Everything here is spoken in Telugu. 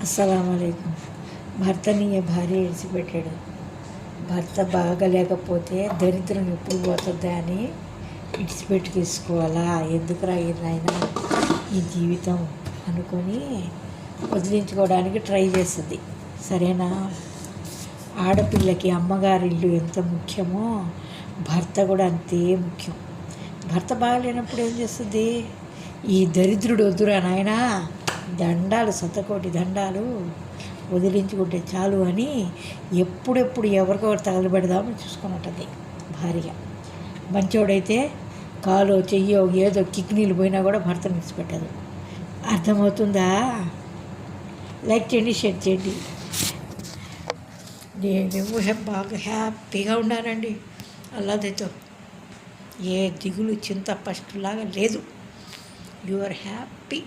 అస్సలాముఅలైకుం. భర్తని ఏ భార్య విడిచిపెట్టాడు. భర్త బాగలేకపోతే దరిద్రం ఎప్పుడు పోతుందా అని విడిచిపెట్టి తీసుకోవాలా, ఎందుకురా ఈ నాయనా ఈ జీవితం అనుకొని వదిలించుకోవడానికి ట్రై చేస్తుంది. సరేనా? ఆడపిల్లకి అమ్మగారి ఇల్లు ఎంత ముఖ్యమో భర్త కూడా అంతే ముఖ్యం. భర్త బాగలేనప్పుడు ఏం చేస్తుంది? ఈ దరిద్రుడు వద్దురా నాయనా, దండాలు శతకోటి దండాలు, వదిలించుకుంటే చాలు అని ఎప్పుడెప్పుడు ఎవరికొకరు తగలబెడదామని చూసుకొని ఉంటుంది భార్య. మంచోడైతే కాలో చెయ్యో ఏదో కిక్నీళ్ళు పోయినా కూడా భర్తను విడిచిపెట్టదు. అర్థమవుతుందా? లైక్ చేయండి, షేర్ చేయండి. నేను బాగా హ్యాపీగా ఉన్నానండి. అల్లాదేతో ఏ దిగులు చింత ఫస్ట్ లాగా లేదు. You are happy.